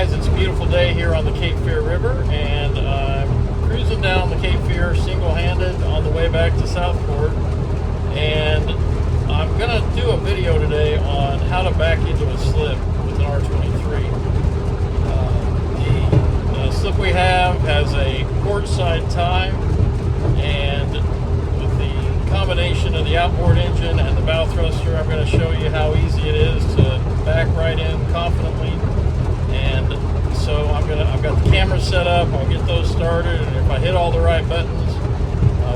guys, it's a beautiful day here on the Cape Fear River, and I'm cruising down the Cape Fear single-handed on the way back to Southport. And I'm going to do a video today on how to back into a slip with an R-23. The slip we have has a port side tie, and with the combination of the outboard engine and the bow thruster, I'm going to show you how easy it is to back right in confidently. And so I've got the camera set up. I'll get those started, and if I hit all the right buttons,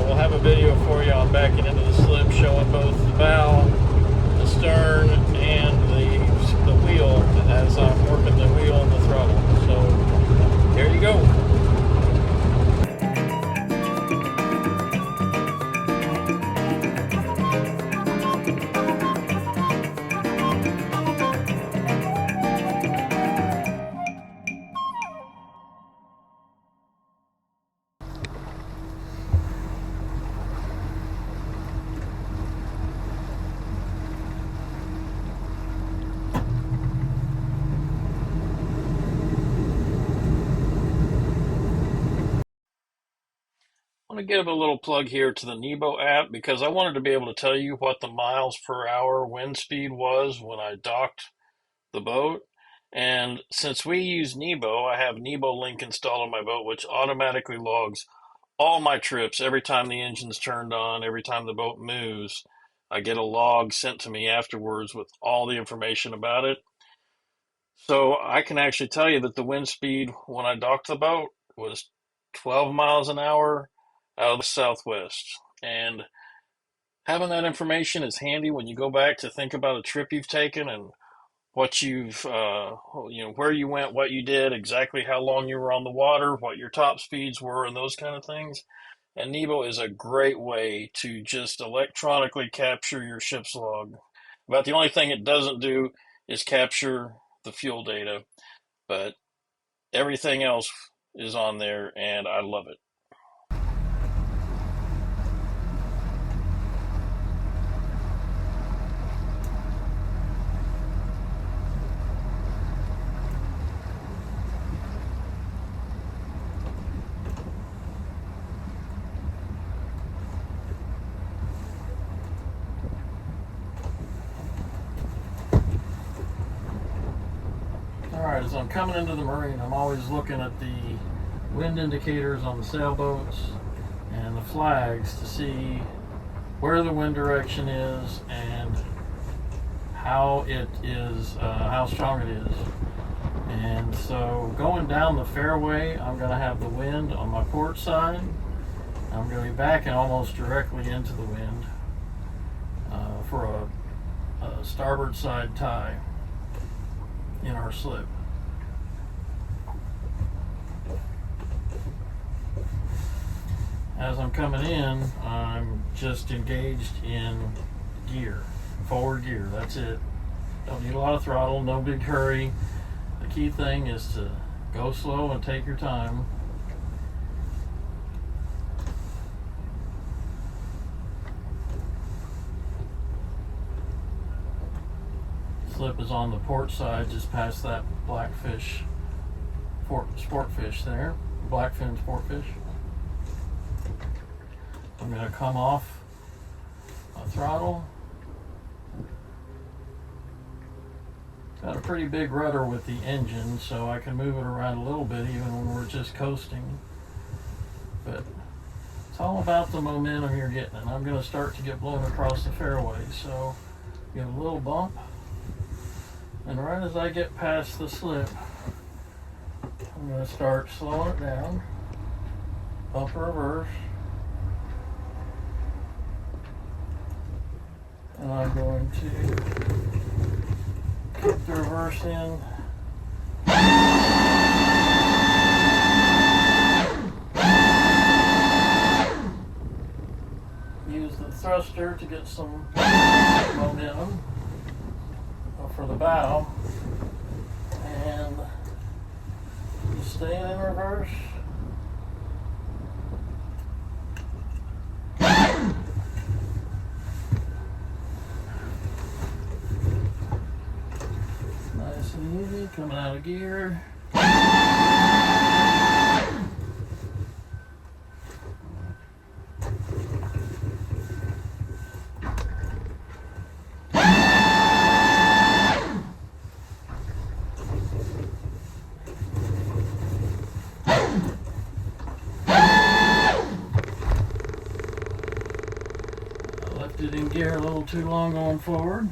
we'll have a video for you on backing into the slip, showing both the bow, the stern, and the wheel as I'm working the wheel and the throttle. So here you go. I want to give a little plug here to the Nebo app because I wanted to be able to tell you what the miles per hour wind speed was when I docked the boat. And since we use Nebo, I have NeboLink installed on my boat, which automatically logs all my trips. Every time the engine's turned on, every time the boat moves, I get a log sent to me afterwards with all the information about it. So I can actually tell you that the wind speed when I docked the boat was 12 miles an hour out of the southwest. And having that information is handy when you go back to think about a trip you've taken and what where you went, what you did, exactly how long you were on the water, what your top speeds were, and those kind of things. And Nebo is a great way to just electronically capture your ship's log. About the only thing it doesn't do is capture the fuel data, but everything else is on there, and I love it. Alright, as I'm coming into the marine, I'm always looking at the wind indicators on the sailboats and the flags to see where the wind direction is and how it is, how strong it is. And so going down the fairway, I'm going to have the wind on my port side. I'm going to be backing almost directly into the wind for a starboard side tie in our slip. As I'm coming in, I'm just engaged in gear, forward gear, that's it. Don't need a lot of throttle, no big hurry. The key thing is to go slow and take your time. Slip is on the port side, just past that blackfish, sportfish there, blackfin sportfish. I'm going to come off my throttle. Got a pretty big rudder with the engine, so I can move it around a little bit even when we're just coasting. But it's all about the momentum you're getting, and I'm going to start to get blown across the fairway. So get a little bump, and right as I get past the slip, I'm going to start slowing it down, bump reverse, and I'm going to kick the reverse in. Use the thruster to get some momentum for the bow. And you stay in reverse. Nice and easy, coming out of gear, Left it in gear a little too long going forward.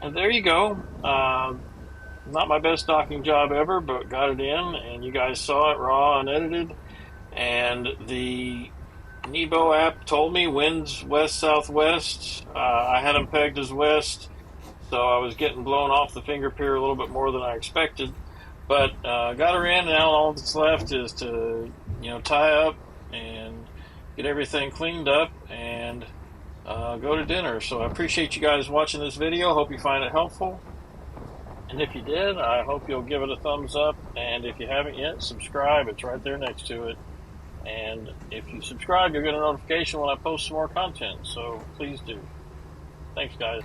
And there you go. Not my best docking job ever, but got it in, and you guys saw it raw, unedited. And the Nebo app told me winds west southwest. I had them pegged as west, so I was getting blown off the finger pier a little bit more than I expected. But got her in, and now all that's left is to tie up and get everything cleaned up and go to dinner. So I appreciate you guys watching this video. Hope you find it helpful. And if you did, I hope you'll give it a thumbs up. And if you haven't yet, subscribe. It's right there next to it. And if you subscribe, you'll get a notification when I post some more content. So please do. Thanks, guys.